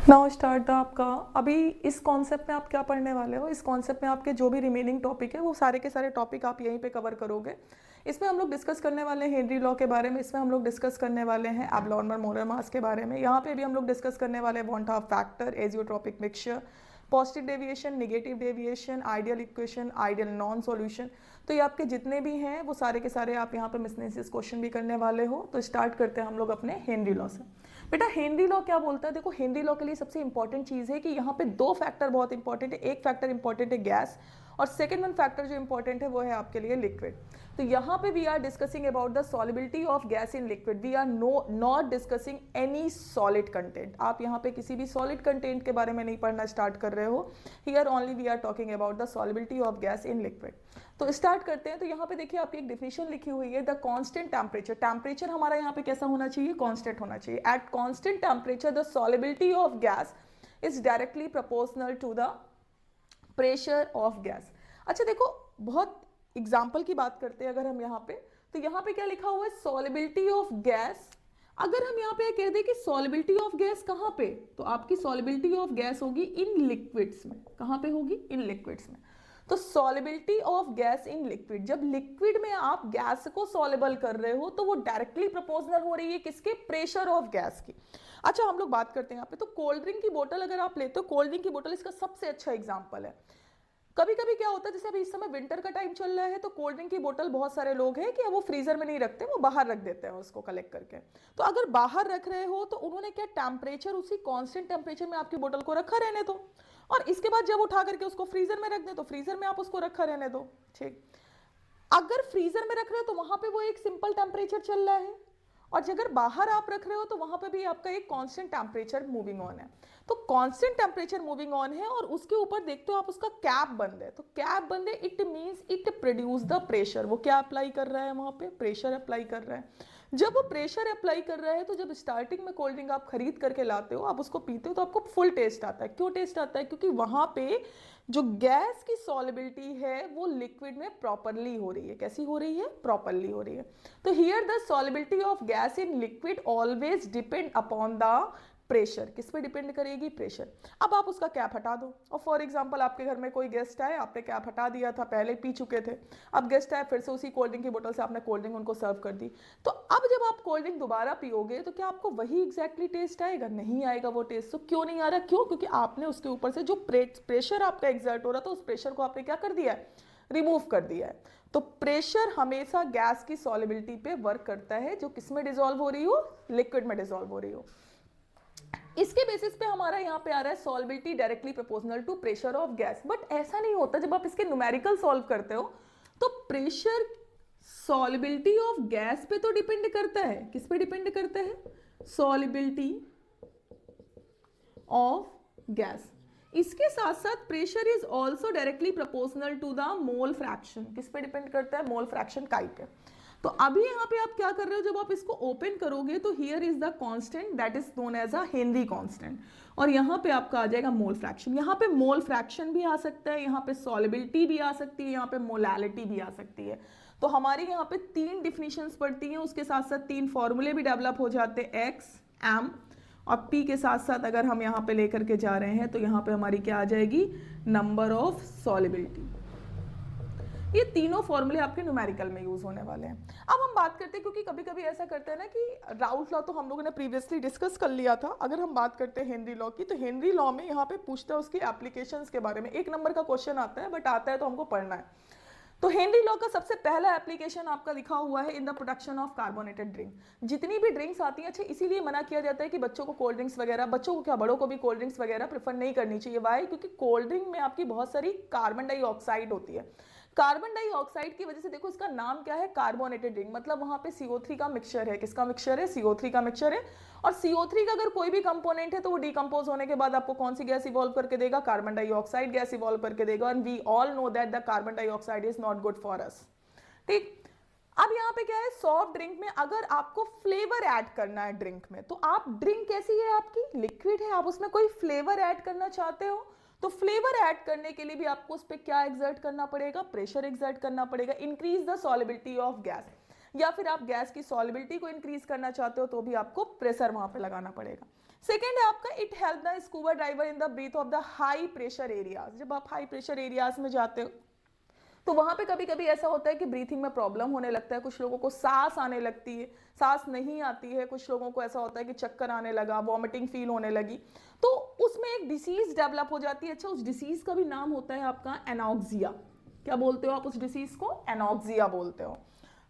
Now start the आपका अभी इस कॉन्सेप्ट में आप क्या पढ़ने वाले हो। इस कॉन्सेप्ट में आपके जो भी रिमेनिंग टॉपिक है वो सारे के सारे टॉपिक आप यहीं पे कवर करोगे। इसमें हम लोग डिस्कस करने वाले हैं हेनरी लॉ के बारे में, इसमें हम लोग डिस्कस करने वाले हैं एब्नॉर्मल मोलर मास के बारे में, यहाँ पे भी हम लोग डिस्कस करने वाले हैं want of factor, azeotropic mixture, positive deviation, negative deviation, ideal equation, ideal non solution. तो ये आपके जितने भी हैं वो सारे के सारे आप यहाँ पे मिसलेनियस क्वेश्चन भी करने वाले हो। तो स्टार्ट करते हैं हम लोग अपने हेनरी लॉ से। बेटा हेनरी लॉ क्या बोलता है, देखो हेनरी लॉ के लिए सबसे इंपॉर्टेंट चीज़ है कि यहाँ पे दो फैक्टर बहुत इंपॉर्टेंट है। एक फैक्टर इंपॉर्टेंट है गैस, और सेकेंड वन फैक्टर जो इंपॉर्टेंट है वो है आपके लिए लिक्विड। तो यहाँ पे we are discussing about the solubility of gas in liquid, we are not discussing any solid content. आप यहाँ पे किसी भी सॉलिड कंटेंट के बारे में नहीं पढ़ना स्टार्ट कर रहे हो। Here only we are talking about the solubility of gas in liquid. तो स्टार्ट करते हैं। तो यहाँ पे देखिए आपकी एक डिफिनेशन लिखी हुई है, द कांस्टेंट टेम्परेचर। टेम्परेचर हमारा यहाँ पे कैसा होना चाहिए, कांस्टेंट होना चाहिए। At constant temperature the solubility of gas is directly proportional to the pressure of gas. अच्छा देखो, बहुत एग्जाम्पल की बात करते हैं अगर हम यहाँ पे, तो यहाँ पे क्या लिखा हुआ है, सॉलिबिलिटी ऑफ गैस। अगर हम यहाँ पे कह दें कि सॉलिबिलिटी ऑफ गैस कहाँ पे, तो आपकी सॉलिबिलिटी ऑफ गैस होगी इन लिक्विड्स में। कहाँ पे होगी, इन लिक्विड्स में। तो solubility of gas in liquid, जब लिक्विड में आप गैस को सॉलेबल कर रहे हो तो वो डायरेक्टली प्रोपोर्शनल हो रही है किसके, प्रेशर ऑफ गैस की। अच्छा हम लोग बात करते हैं यहाँ पे, तो कोल्ड ड्रिंक की बोतल अगर आप लेते हो, कोल्ड ड्रिंक की बोतल इसका सबसे अच्छा एग्जाम्पल है। कभी कभी क्या होता है, जैसे अभी इस समय विंटर का टाइम चल रहा है, तो कोल्ड ड्रिंक की बोतल बहुत सारे लोग हैं कि वो फ्रीजर में नहीं रखते, वो बाहर रख देते हैं उसको कलेक्ट करके। तो अगर बाहर रख रहे हो तो उन्होंने क्या, टेम्परेचर उसी कांस्टेंट टेम्परेचर में आपकी बोतल को रखा रहने दो, और इसके बाद जब उठा करके उसको फ्रीजर में रख दे तो फ्रीजर में आप उसको रखा रहने दो। ठीक, अगर फ्रीजर में रख रहे हो तो वहां पे वो एक सिंपल टेम्परेचर चल रहा है, और अगर बाहर आप रख रहे हो तो वहां पे भी आपका एक कांस्टेंट टेम्परेचर मूविंग ऑन है। तो कांस्टेंट टेम्परेचर मूविंग ऑन है, और उसके ऊपर देखते हो आप उसका कैप बंद है। तो कैप बंद है, it means it produce the pressure. वो क्या अप्लाई कर रहा है वहां पे, प्रेशर अप्लाई कर रहा है। जब वो प्रेशर अप्लाई कर रहा है तो जब स्टार्टिंग में कोल्ड ड्रिंक आप खरीद करके लाते हो, आप उसको पीते हो तो आपको फुल टेस्ट आता है। क्यों टेस्ट आता है, क्योंकि वहां पे जो गैस की सॉलिबिलिटी है वो लिक्विड में प्रॉपरली हो रही है। कैसी हो रही है, प्रॉपरली हो रही है। तो here the solubility of gas in liquid always depend upon the pressure. किस पे डिपेंड करेगी, प्रेशर। अब आप उसका कैप हटा दो, और फॉर एग्जांपल आपके घर में कोई गेस्ट आए, आपने कैप हटा दिया था, पहले पी चुके थे, अब गेस्ट आए, फिर से उसी कोल्ड ड्रिंक की बोतल से आपने कोल्ड ड्रिंक उनको सर्व कर दी। तो अब जब आप कोल्ड ड्रिंक दोबारा पियोगे तो क्या आपको वही एग्जैक्टली टेस्ट आएगा, नहीं आएगा वो टेस्ट। तो क्यों नहीं आ रहा, क्यों, क्योंकि आपने उसके ऊपर से जो प्रेशर आपका एग्जर्ट हो रहा था, उस प्रेशर को आपने क्या कर दिया है, रिमूव कर दिया है। तो प्रेशर हमेशा गैस की सॉलिबिलिटी पे वर्क करता है, जो किस में डिसॉल्व हो रही हो, लिक्विड में डिसॉल्व हो रही हो। इसके बेसिस पे हमारा यहाँ पे आ रहा है solubility directly proportional to pressure of gas. But ऐसा नहीं होता, जब आप इसके न्यूमेरिकल सॉल्व करते हो तो प्रेशर सॉल्बिलिटी ऑफ गैस पे तो डिपेंड करता है, किस पे डिपेंड करता है, सॉल्बिलिटी ऑफ गैस। इसके साथ साथ pressure is also directly proportional to the mole fraction. किस पे डिपेंड करता है, मोल फ्रैक्शन काई पे। तो अभी यहाँ पे आप क्या कर रहे हो, जब आप इसको ओपन करोगे तो here is the constant that is known as a Henry constant, और यहाँ पे आपका आ जाएगा मोल फ्रैक्शन। यहाँ पे मोल फ्रैक्शन भी आ सकता है, यहाँ पे सॉलिबिलिटी भी आ सकती है, यहाँ पे मोलैलिटी भी आ सकती है। तो हमारी यहाँ पे तीन डिफिनीशंस पड़ती हैं, उसके साथ साथ तीन फॉर्मूले भी डेवलप हो जाते हैं, एक्स, एम और पी के साथ साथ अगर हम यहाँ पे लेकर के जा रहे हैं तो यहाँ पे हमारी क्या आ जाएगी, नंबर ऑफ सॉलिबिलिटी। ये तीनों फॉर्मूले आपके न्यूमेरिकल में यूज होने वाले हैं। अब हम बात करते हैं, क्योंकि कभी कभी ऐसा करते हैं ना कि राउल्ट लॉ तो हम लोगों ने प्रीवियसली डिस्कस कर लिया था। अगर हम बात करते हैं हेनरी लॉ की, तो हेनरी लॉ में यहाँ पे पूछता है उसकी एप्लीकेशंस के बारे में। एक नंबर का क्वेश्चन आता है, बट आता है तो हमको पढ़ना है। तो हेनरी लॉ का सबसे पहला एप्लीकेशन आपका लिखा हुआ है in the production of carbonated drink. जितनी भी ड्रिंक्स आती हैं, अच्छा इसीलिए मना किया जाता है कि बच्चों को कोल्ड ड्रिंक्स वगैरह, बच्चों को क्या बड़ों को भी कोल्ड ड्रिंक्स वगैरह प्रेफर नहीं करनी चाहिए। वाई, क्योंकि कोल्ड ड्रिंक में आपकी बहुत सारी कार्बन डाइऑक्साइड होती है। कार्बन डाइऑक्साइड की वजह से, देखो इसका नाम क्या है, कार्बोनेटेड ड्रिंक, मतलब वहां पे CO3 का मिक्सचर है। किसका मिक्सचर है, CO3 का मिक्सचर है। और CO3 का अगर कोई भी कंपोनेंट है तो वो डिकम्पोज होने के बाद आपको कौन सी गैस इवॉल्व करके देगा, कार्बन डाइऑक्साइड गैस इवॉल्व करके देगा। And we all know that the carbon dioxide is not good for us. ठीक, अब यहाँ पे क्या है, सॉफ्ट ड्रिंक में अगर आपको फ्लेवर ऐड करना है ड्रिंक में, तो आप ड्रिंक कैसी है आपकी, लिक्विड है, आप उसमें कोई फ्लेवर ऐड करना चाहते हो, तो फ्लेवर ऐड करने के लिए भी आपको उस पर क्या एक्सर्ट करना पड़ेगा, प्रेशर एक्सर्ट करना पड़ेगा, increase the solubility of gas. या फिर आप गैस की सॉलिबिलिटी को इंक्रीज करना चाहते हो तो भी आपको प्रेशर वहां पे लगाना पड़ेगा। सेकेंड है आपका it help the scuba diver in the breath of the high pressure areas. जब आप हाई प्रेशर एरियाज में जाते हो तो वहां पे कभी कभी ऐसा होता है कि ब्रीथिंग में प्रॉब्लम होने लगता है, कुछ लोगों को सांस आने लगती है, सांस नहीं आती है, कुछ लोगों को ऐसा होता है कि चक्कर आने लगा, वॉमिटिंग फील होने लगी, तो उसमें एक डिसीज डेवलप हो जाती है। अच्छा, उस डिसीज का भी नाम होता है आपका एनॉक्सिया। क्या बोलते हो आप उस डिसीज को? एनॉक्सिया बोलते हो।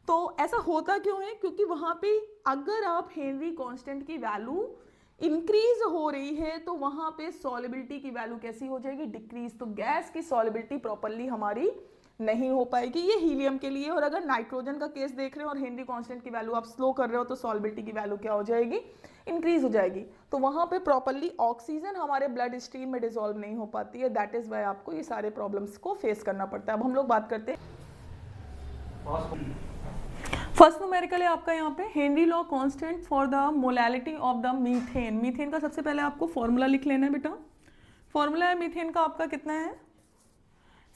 तो ऐसा होता क्यों है? क्योंकि वहां पे अगर आप हेनरी कांस्टेंट की वैल्यू इंक्रीज हो रही है तो वहां पे सॉलिबिलिटी की वैल्यू कैसी हो जाएगी? डिक्रीज। तो गैस की सॉलिबिलिटी प्रॉपरली हमारी नहीं हो पाएगी। ये हीलियम के लिए। और अगर नाइट्रोजन का केस देख रहे हो और हेनरी कांस्टेंट की वैल्यू आप स्लो कर रहे हो तो सॉलिबिलिटी की वैल्यू क्या हो जाएगी? इंक्रीज हो जाएगी। तो वहां पे प्रॉपरली ऑक्सीजन हमारे ब्लड स्ट्रीम में डिसॉल्व नहीं हो पाती है। दैट इज वाई आपको ये सारे प्रॉब्लम्स को फेस करना पड़ता है। अब हम लोग बात करते हैं फर्स्ट न्यूमेरिकल है आपका यहाँ पे Henry law constant for the molality of the methane. Methane का सबसे पहले आपको फॉर्मूला लिख लेना है बेटा। फॉर्मूला है मीथेन का आपका कितना है?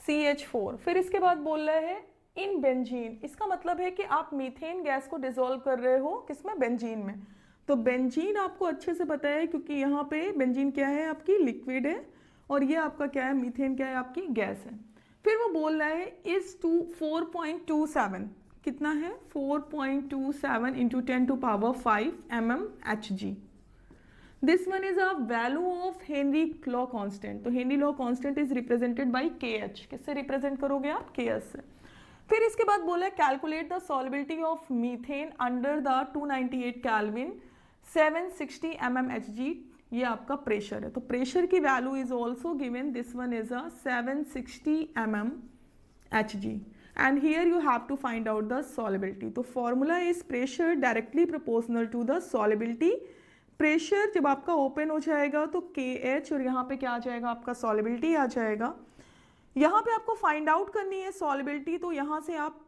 CH4। फिर इसके बाद बोल रहे हैं इन बेंजीन। इसका मतलब है कि आप मीथेन गैस को डिसॉल्व कर रहे हो किसमें? बेंजीन में। तो बेंजीन आपको अच्छे से पता है क्योंकि यहाँ पे बेंजीन क्या है? आपकी लिक्विड है और ये आपका क्या है? मीथेन क्या है? आपकी गैस है। फिर वो बोल रहा है इज टू 4.27 कितना है? 4.27 into 10 to power 5 mmHg। This one is a value of Henry law constant। तो Henry law constant is represented by KH। किससे रिप्रेजेंट करोगे आप? KH से। फिर इसके बाद बोला है calculate the solubility of methane under the 298 kelvin 760 mmHg। ये आपका प्रेशर है। तो प्रेशर की value is also given. This one is a 760 mmHg and here you have to find out the solubility। तो formula is pressure directly proportional to the solubility। Pressure जब आपका open हो जाएगा तो KH और यहाँ पे क्या आ जाएगा? आपका सॉलिबिलिटी आ जाएगा। यहाँ पे आपको फाइंड आउट करनी है सॉलिबिलिटी, तो यहाँ से आप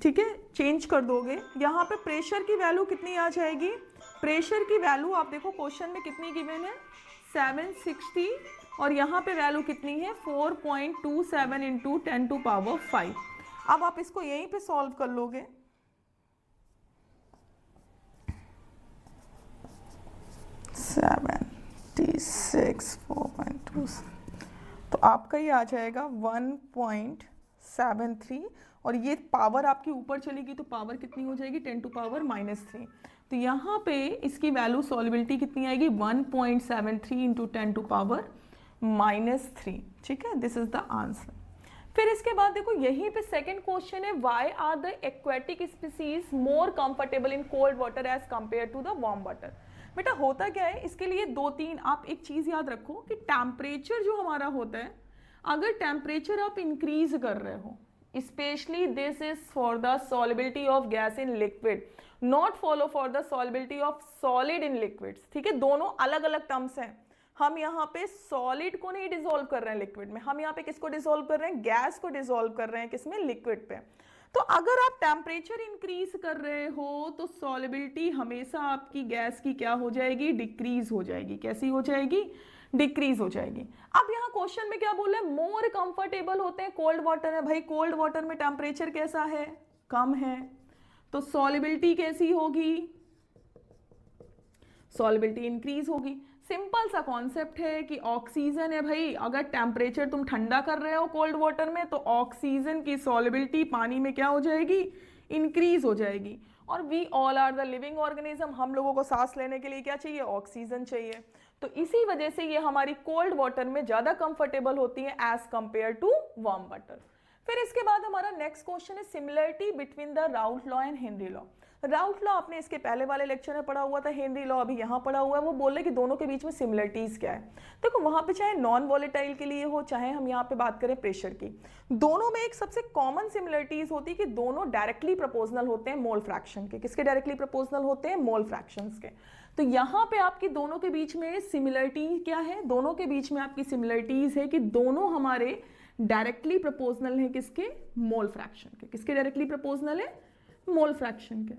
ठीक है चेंज कर दोगे। यहाँ पे प्रेशर की वैल्यू कितनी आ जाएगी? प्रेशर की वैल्यू आप देखो क्वेश्चन में कितनी गिवन है? 760 और यहाँ पे वैल्यू कितनी है? 4.27 इंटू 10 टू पावर 5। अब आप इसको यहीं पे सॉल्व कर लोगे। 76 4.2 तो आपका ये आ जाएगा 1.73 और ये पावर आपकी ऊपर चलेगी तो पावर कितनी हो जाएगी? 10 टू पावर -3। तो यहाँ पे इसकी वैल्यू सॉलिबिलिटी कितनी आएगी? 1.73 इंटू 10 टू पावर -3। ठीक है, दिस इज द आंसर। फिर इसके बाद देखो यहीं पे सेकंड क्वेश्चन है why are the aquatic species more comfortable in cold water as compare to the warm water. बेटा होता क्या है, इसके लिए दो तीन आप एक चीज याद रखो कि टेम्परेचर जो हमारा होता है, अगर टेम्परेचर आप इंक्रीज कर रहे हो, specially this is for the solubility of gas in liquid, not follow for the solubility of solid in liquids. ठीक है, दोनों अलग अलग टर्म्स हैं। हम यहाँ पे सॉलिड को नहीं डिसॉल्व कर रहे हैं लिक्विड में, हम यहाँ पे किसको डिसॉल्व कर रहे हैं? गैस को डिसॉल्व कर रहे हैं किसमें? लिक्विड पे। तो अगर आप टेम्परेचर इंक्रीज कर रहे हो तो सॉलिबिलिटी हमेशा आपकी गैस की क्या हो जाएगी? डिक्रीज हो जाएगी। कैसी हो जाएगी? डिक्रीज हो जाएगी। अब यहाँ क्वेश्चन में क्या बोल रहे हैं? मोर कंफर्टेबल होते हैं कोल्ड वाटर है। भाई कोल्ड वाटर में टेम्परेचर कैसा है? कम है, तो सॉलिबिलिटी कैसी होगी? सॉलिबिलिटी इंक्रीज होगी। सिंपल सा कॉन्सेप्ट है कि ऑक्सीजन है भाई, अगर टेम्परेचर तुम ठंडा कर रहे हो कोल्ड वाटर में तो ऑक्सीजन की सॉलिबिलिटी पानी में क्या हो जाएगी? इंक्रीज हो जाएगी। और we all are the living organism, हम लोगों को सांस लेने के लिए क्या चाहिए? ऑक्सीजन चाहिए। तो इसी वजह से ये हमारी कोल्ड वाटर में ज्यादा कंफर्टेबल होती है as compare to warm water. फिर इसके बाद हमारा नेक्स्ट क्वेश्चन है similarity between the Raoult law and Henry law. Raoult law आपने इसके पहले वाले लेक्चर में पढ़ा हुआ था, हेनरी लॉ अभी यहाँ पढ़ा हुआ है। वो बोल रहे कि दोनों के बीच में सिमिलरिटीज क्या है। देखो वहां पे चाहे नॉन वॉलेटाइल के लिए हो, चाहे हम यहाँ पे बात करें प्रेशर की, दोनों में एक सबसे कॉमन सिमिलरिटीज होती है कि दोनों डायरेक्टली प्रोपोर्शनल होते हैं मोल फ्रैक्शन के। किसके डायरेक्टली प्रोपोर्शनल होते हैं? मोल फ्रैक्शंस के। तो यहाँ पे आपकी दोनों के बीच में सिमिलरिटी क्या है? दोनों के बीच में आपकी सिमिलरिटीज है कि दोनों हमारे डायरेक्टली प्रोपोर्शनल है किसके? मोल फ्रैक्शन के। किसके डायरेक्टली प्रोपोर्शनल है? मोल फ्रैक्शन के।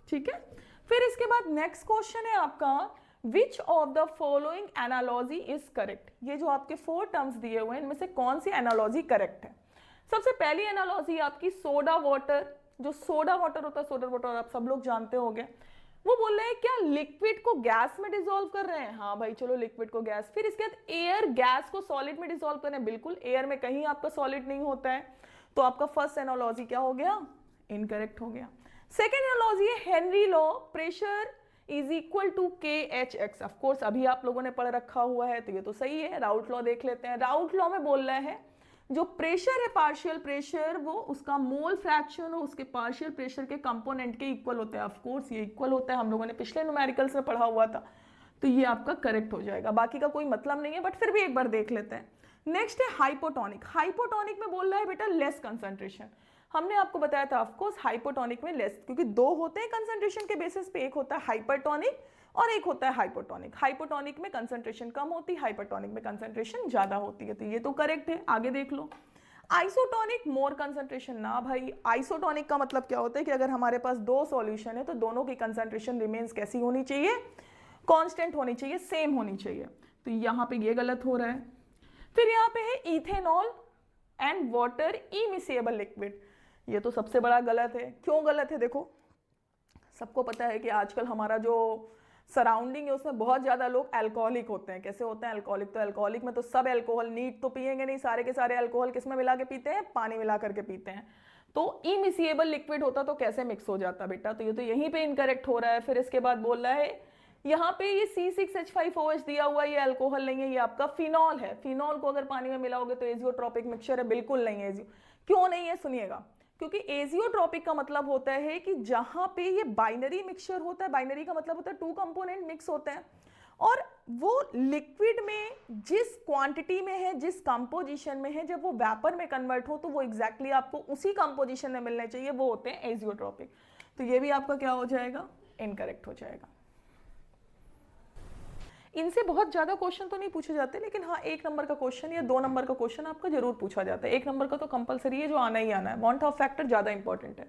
ठीक है, फिर इसके बाद नेक्स्ट क्वेश्चन है आपका which of the following analogy is correct. ये जो आपके 4 टर्म्स दिए हुए हैं इनमें से कौन सी एनालॉजी करेक्ट है? सबसे पहली एनालॉजी आपकी सोडा वाटर। जो सोडा वाटर होता है, सोडा वाटर आप सब लोग जानते होंगे, वो बोल रहे हैं क्या लिक्विड को गैस में डिसॉल्व कर रहे हैं, हाँ भाई चलो लिक्विड को गैस, फिर इसके बाद एयर गैस को सॉलिड में डिसॉल्व कर रहे हैं, बिल्कुल एयर में कहीं आपका सॉलिड नहीं होता है, तो आपका फर्स्ट एनालॉजी क्या हो गया, इनकरेक्ट हो गया। सेकेंड एनालॉजी है Henry law, pressure is equal to K H X, of course अभी आप लोगों ने पढ़ रखा हुआ है तो ये तो सही है। राउट लॉ देख लेते हैं, राउट लॉ में बोल रहा है जो प्रेशर है पार्शियल प्रेशर वो उसका मोल फ्रैक्शन और उसके पार्शियल प्रेशर के कंपोनेंट के इक्वल होता है, ऑफकोर्स ये इक्वल होता है, हम लोगों ने पिछले न्यूमेरिकल्स में पढ़ा हुआ था, तो ये आपका करेक्ट हो जाएगा, बाकी का कोई मतलब नहीं है बट फिर भी एक बार देख लेते हैं। नेक्स्ट है हाइपोटोनिक, हाइपोटोनिक में बोल रहा है बेटा लेस कंसंट्रेशन, हमने आपको बताया था ऑफकोर्स हाइपोटोनिक में लेस, क्योंकि दो होते हैं कंसंट्रेशन के बेसिस पे, एक होता है हाइपरटोनिक और एक होता है हाइपोटोनिक, हाइपोटोनिक में कंसंट्रेशन कम होती है, हाइपरटोनिक में कंसंट्रेशन ज्यादा होती है, तो ये तो करेक्ट है। आगे देख लो, आइसोटोनिक मोर कंसंट्रेशन, ना भाई आइसोटोनिक का मतलब क्या होता है कि अगर हमारे पास दो सॉल्यूशन है तो दोनों की कंसंट्रेशन रिमेन्स कैसी होनी चाहिए, कांस्टेंट होनी चाहिए, सेम होनी चाहिए, तो यहां पे ये गलत हो रहा है। फिर यहां पे है ethanol and water immiscible liquid, ये तो सबसे बड़ा गलत है। क्यों गलत है, देखो सबको पता है कि आजकल हमारा जो सराउंडिंग है उसमें बहुत ज्यादा लोग अल्कोहलिक होते हैं। कैसे होते हैं अल्कोहलिक, तो अल्कोहलिक में तो सब अल्कोहल नीट तो पिएंगे नहीं, सारे के सारे अल्कोहल किसमें मिला के पीते हैं, पानी मिला करके पीते हैं, तो इमिसिएबल लिक्विड होता तो कैसे मिक्स हो जाता बेटा, तो ये तो यहीं पे इनकरेक्ट हो रहा है। फिर इसके बाद बोल रहा है यहाँ पे ये C6H5OH दिया हुआ, ये अल्कोहल नहीं है, ये आपका फिनॉल है, फिनॉल को अगर पानी में मिलाओगे तो एजियोट्रोपिक मिक्सचर है, बिल्कुल नहीं है। क्यों नहीं है सुनिएगा, क्योंकि एजियोट्रोपिक का मतलब होता है कि जहां पे ये बाइनरी मिक्सचर होता है, बाइनरी का मतलब होता है टू कंपोनेंट मिक्स होते हैं, और वो लिक्विड में जिस क्वांटिटी में है, जिस कंपोजिशन में है, जब वो वेपर में कन्वर्ट हो तो वो एग्जैक्टली आपको उसी कंपोजिशन में मिलने चाहिए, वो होते हैं एजियोट्रोपिक, तो ये भी आपका क्या हो जाएगा, इनकरेक्ट हो जाएगा। इनसे बहुत ज्यादा क्वेश्चन तो नहीं पूछे जाते, लेकिन हाँ 1 नंबर का क्वेश्चन या 2 नंबर का क्वेश्चन आपका जरूर पूछा जाता है। 1 नंबर का तो कंपलसरी है, जो आना ही आना है। वांट ऑफ फैक्टर ज्यादा इंपॉर्टेंट है।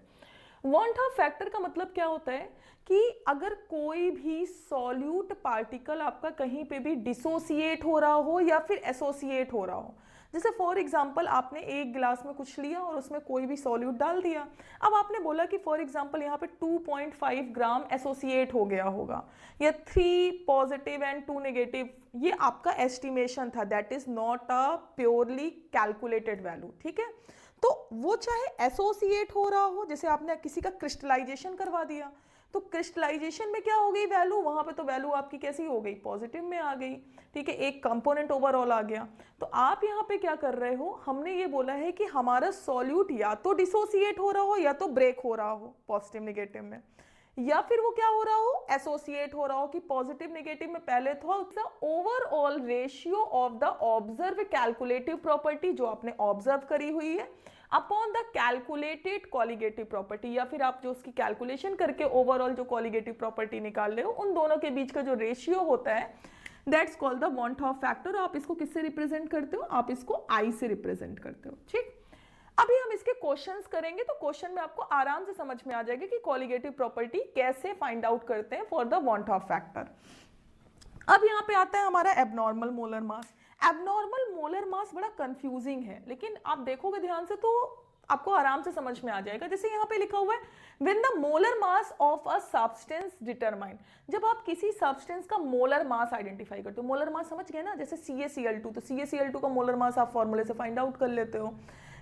वांट ऑफ फैक्टर का मतलब क्या होता है कि अगर कोई भी सॉल्यूट पार्टिकल आपका कहीं पे भी डिसोसिएट हो रहा हो या फिर एसोसिएट हो रहा हो, जैसे फॉर एग्जाम्पल आपने एक गिलास में कुछ लिया और उसमें कोई भी सॉल्यूट डाल दिया, अब आपने बोला कि फॉर एग्जाम्पल यहाँ पे 2.5 ग्राम एसोसिएट हो गया होगा या 3 पॉजिटिव एंड 2 नेगेटिव, ये आपका एस्टिमेशन था, that is not a purely calculated value, ठीक है। तो वो चाहे एसोसिएट हो रहा हो, जैसे आपने किसी का क्रिस्टलाइजेशन करवा दिया, तो क्रिस्टलाइजेशन में क्या हो गई वैल्यू, वहां पे तो वैल्यू आपकी कैसी हो गई, पॉजिटिव में आ गई, ठीक है, एक कंपोनेंट ओवरऑल आ गया। तो आप यहाँ पे क्या कर रहे हो, हमने ये बोला है कि हमारा सॉल्यूट या तो डिसोसिएट हो रहा हो या तो ब्रेक हो रहा हो पॉजिटिव निगेटिव में, या फिर वो क्या हो रहा हो, एसोसिएट हो रहा हो, कि पॉजिटिव नेगेटिव में पहले था overall ratio of the observe calculative property जो आपने ऑब्जर्व करी हुई है upon the calculated colligative property, या फिर आप जो उसकी कैलकुलेशन करके ओवरऑल जो कॉलिगेटिव प्रॉपर्टी निकाल रहे हो उन दोनों के बीच का जो रेशियो होता है, that's called the van't Hoff factor. आप इसको किससे रिप्रेजेंट करते हो, आप इसको आई से रिप्रेजेंट करते हो, ठीक। अभी हम इसके क्वेश्चंस करेंगे, तो क्वेश्चन में आपको आराम से समझ में आ जाएगा कि कॉलिगेटिव प्रॉपर्टी कैसे फाइंड आउट करते हैं for the van't Hoff factor. अब यहाँ पे आता है हमारा abnormal molar mass. Abnormal molar mass बड़ा कंफ्यूजिंग है, लेकिन आप देखोगे ध्यान से तो आपको आराम से समझ में आ जाएगा। जैसे यहाँ पे लिखा हुआ है when the molar mass of a substance determine, जब आप किसी सब्सटेंस का मोलर मास आइडेंटिफाई करते हो, मोलर मास समझ गए ना, जैसे CaCl2, तो CaCl2 का मोलर मास आप फॉर्मूले से फाइंड आउट कर लेते हो,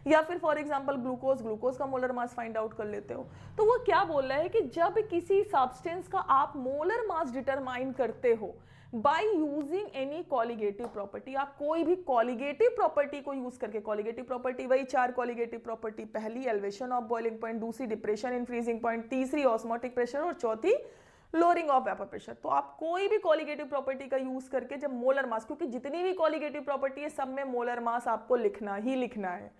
या फिर फॉर एग्जांपल ग्लूकोज का मोलर मास फाइंड आउट कर लेते हो। तो वो क्या बोल रहा है कि जब किसी सब्सटेंस का आप मोलर मास डिटरमाइन करते हो by using any colligative property, आप कोई भी कॉलिगेटिव प्रॉपर्टी को यूज करके, कॉलिगेटिव प्रॉपर्टी वही 4 कॉलिगेटिव प्रॉपर्टी, पहली एलिवेशन ऑफ बॉइलिंग पॉइंट, दूसरी डिप्रेशन इन फ्रीजिंग पॉइंट, तीसरी ऑस्मोटिक प्रेशर और चौथी लोअरिंग ऑफ वेपर प्रेशर। तो आप कोई भी कॉलिगेटिव प्रॉपर्टी का यूज करके जब मोलर मास, क्योंकि जितनी भी कॉलिगेटिव प्रॉपर्टी है सब में मोलर मास आपको लिखना ही लिखना है,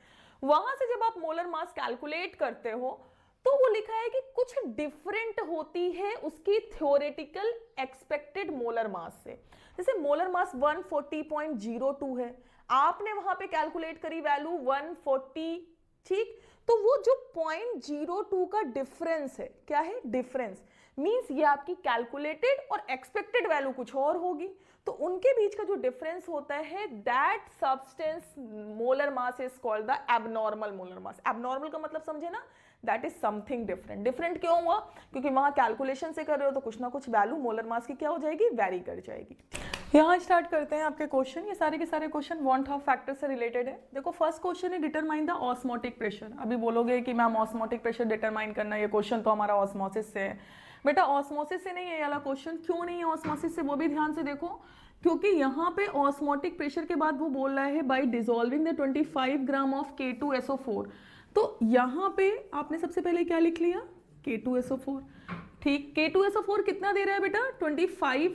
वहां से जब आप मोलर मास कैलकुलेट करते हो तो वो लिखा है कि कुछ डिफरेंट होती है उसकी थ्योरेटिकल एक्सपेक्टेड मोलर मास से। जैसे मोलर मास 140.02 है, आपने वहां पे कैलकुलेट करी वैल्यू 140, ठीक, तो वो जो 0.02 का डिफरेंस है, क्या है डिफरेंस, मींस ये आपकी कैलकुलेटेड और एक्सपेक्टेड वैल्यू कुछ और होगी, तो उनके बीच का जो डिफरेंस होता है that substance molar mass is called the abnormal molar mass. Abnormal का मतलब समझे ना, that is something different. Different क्यों हुआ? क्योंकि वहां कैलकुलेशन से कर रहे हो तो कुछ ना कुछ वैल्यू मोलर मास की क्या हो जाएगी, वेरी कर जाएगी। यहाँ स्टार्ट करते हैं आपके क्वेश्चन। ये सारे के सारे क्वेश्चन वॉन्ट हाफ फैक्टर से रिलेटेड है। देखो फर्स्ट क्वेश्चन है डिटरमाइन द ऑस्मोटिक प्रेशर। अभी बोलोगे कि मैम ऑस्मोटिक प्रेशर डिटरमाइन करना, ये क्वेश्चन तो हमारा ऑस्मोसिस से है। बेटा ऑस्मोसिस से नहीं है ये वाला क्वेश्चन। क्यों नहीं है ऑस्मोसिस से, वो भी ध्यान से देखो, क्योंकि यहाँ पे ऑस्मोटिक प्रेशर के बाद वो बोल रहा है bye dissolving the 25 gram of K2SO4। तो यहाँ पे आपने सबसे पहले क्या लिख लिया, K2SO4। ठीक, K2SO4 कितना दे रहा है बेटा, 25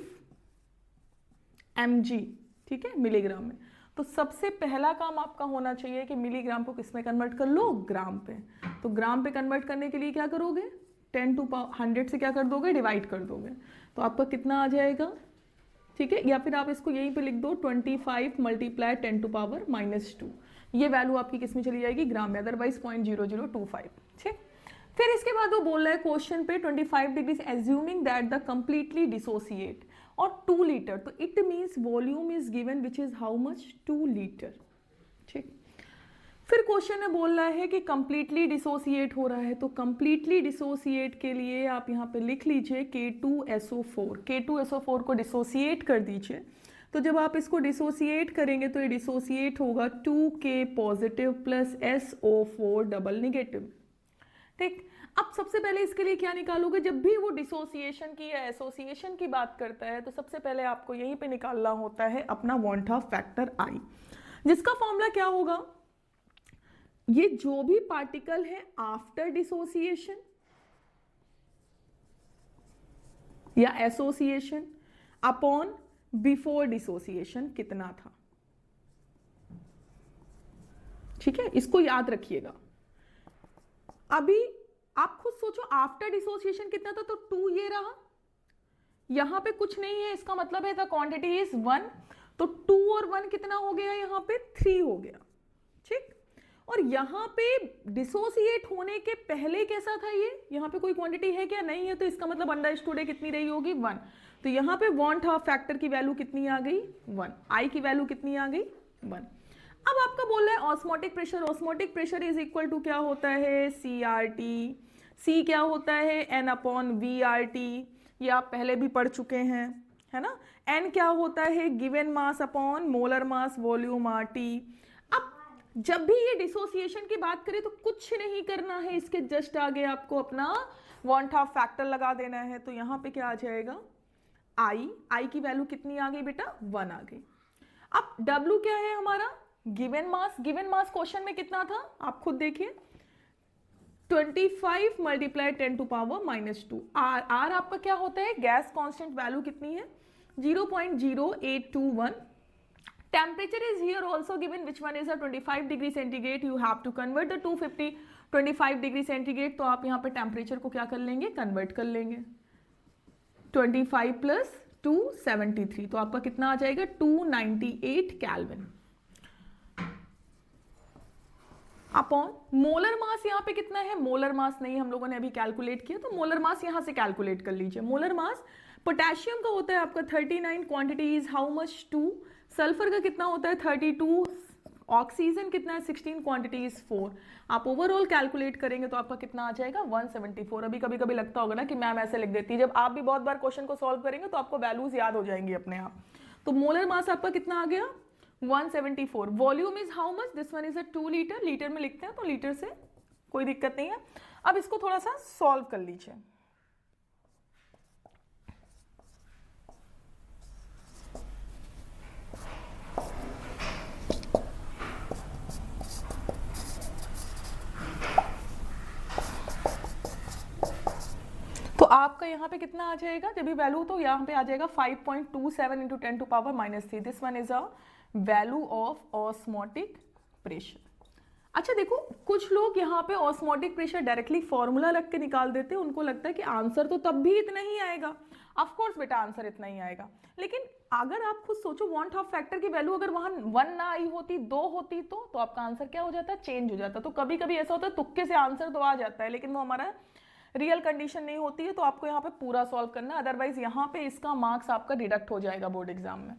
mg, ठीक है, मिलीग्राम में। तो सबसे पहला काम आपका होना चाहिए कि मिलीग्राम को किस में कन्वर्ट कर लो, ग्राम पे। तो ग्राम पे कन्वर्ट करने के लिए क्या करोगे, 10 to 100 से क्या कर दोगे, डिवाइड कर दोगे। तो आपका कितना आ जाएगा, ठीक है, या फिर आप इसको यहीं पे लिख दो 25 मल्टीप्लाई 10 to पावर -2। ये वैल्यू आपकी किस में चली जाएगी, ग्राम में, अदरवाइज 0.0025। ठीक, फिर इसके बाद वो बोल रहा है क्वेश्चन पे 25 degrees assuming that the completely dissociate और 2 लीटर, तो it means volume is given which is how much, 2 litre. ठीक, फिर क्वेश्चन में बोल रहा है कि कंप्लीटली डिसोसिएट हो रहा है। तो कंप्लीटली डिसोसिएट के लिए आप यहाँ पे लिख लीजिए K2SO4। K2SO4 को डिसोसिएट कर दीजिए। तो जब आप इसको डिसोसिएट करेंगे तो ये डिसोसिएट होगा 2K positive plus SO4 double negative. ठीक, अब सबसे पहले इसके लिए क्या निकालोगे, जब भी वो डिसोसिएशन की या एसोसिएशन की बात करता है तो सबसे पहले आपको यहीं पे निकालना होता है अपना वॉन्ट हाफ फैक्टर I, जिसका फॉर्मूला क्या होगा, ये जो भी पार्टिकल है आफ्टर डिसोसिएशन या एसोसिएशन अपॉन बिफोर डिसोसिएशन कितना था। ठीक है, इसको याद रखिएगा। अभी आप खुद सोचो आफ्टर डिसोसिएशन कितना था, तो 2 ये रहा, यहां पे कुछ नहीं है, इसका मतलब है द क्वांटिटी इज 1। तो 2 और 1 कितना हो गया, यहां पे 3 हो गया। ठीक, और यहां पे डिसोसिएट होने के पहले कैसा था, ये यहां पे कोई क्वांटिटी है क्या, नहीं है, तो इसका मतलब अंडरस्टूड है कितनी रही होगी, 1। तो यहां पे वॉन्ट हाफ फैक्टर की वैल्यू कितनी आ गई, 1। आई की वैल्यू कितनी आ गई, 1। अब आपका बोल रहा है osmotic pressure. Osmotic pressure is equal to क्या होता है, CRT। C क्या होता है, N/VRT। ये आप पहले भी पढ़ चुके हैं, है ना। N क्या होता है, given mass upon molar mass volume RT। अब जब भी ये डिसोसिएशन की बात करें तो कुछ नहीं करना है, इसके जस्ट आगे आपको अपना वॉन्ट हाफ फैक्टर लगा देना है। तो यहां पे क्या आ जाएगा, I की वैल्यू कितनी आ गई बेटा, 1 आ गई। अब W क्या है हमारा, given mass. Given mass question में कितना था, आप खुद देखिए, 25 मल्टीप्लाई 10 to पावर -2। R आपका क्या होता है, गैस कांस्टेंट वैल्यू कितनी है, 0.0821। Temperature is here also given, which one is 25 degree centigrade. You have to convert the 250 25 degree centigrade. तो आप यहाँ पे टेम्परेचर को क्या कर लेंगे, कन्वर्ट कर लेंगे। 25 प्लस 273, तो आपका कितना आ जाएगा, 298 केल्विन अपॉन मोलर मास। यहाँ पे कितना है, मोलर मास नहीं हम लोगों ने अभी कैलकुलेट किया, तो मोलर मास यहाँ से कैलकुलेट कर लीजिए। मोलर मास पोटेशियम का होता है आपका 39, quantity is how much, 2। Sulphur का कितना होता है, 32। ऑक्सीजन कितना है, 16, क्वांटिटी इज 4। आप ओवरऑल कैलकुलेट करेंगे तो आपका कितना आ जाएगा, 174। अभी कभी कभी लगता होगा ना कि मैम ऐसे लिख देती है, जब आप भी बहुत बार क्वेश्चन को सॉल्व करेंगे तो आपको वैल्यूज याद हो जाएंगी अपने आप। तो मोलर मास आपका कितना आ गया, 174। Volume is how much, this one is 2 litre. Litre में लिखते हैं तो लीटर से कोई दिक्कत नहीं है। अब इसको थोड़ा सा सॉल्व कर लीजिए। तो आपका यहाँ पे कितना आ जाएगा, जब भी वैल्यू, तो यहाँ पे आ जाएगा 5.27 into 10 to power -3। This one is a value of osmotic pressure. अच्छा देखो, कुछ लोग यहाँ पे ऑस्मोटिक प्रेशर डायरेक्टली फॉर्मूला लग के निकाल देते हैं, उनको लगता है कि आंसर तो तब भी इतना ही आएगा। ऑफ कोर्स बेटा आंसर इतना ही आएगा, लेकिन अगर आप खुद सोचो वॉन्ट हाफ फैक्टर की वैल्यू अगर वहां 1 ना आई होती, 2 होती, तो आपका आंसर क्या हो जाता, चेंज हो जाता। तो कभी कभी ऐसा होता है तुक्के से आंसर तो आ जाता है, लेकिन वो हमारा रियल कंडीशन नहीं होती है। तो आपको यहाँ पे पूरा सॉल्व करना है, अदरवाइज यहाँ पे इसका मार्क्स आपका डिडक्ट हो जाएगा बोर्ड एग्जाम में।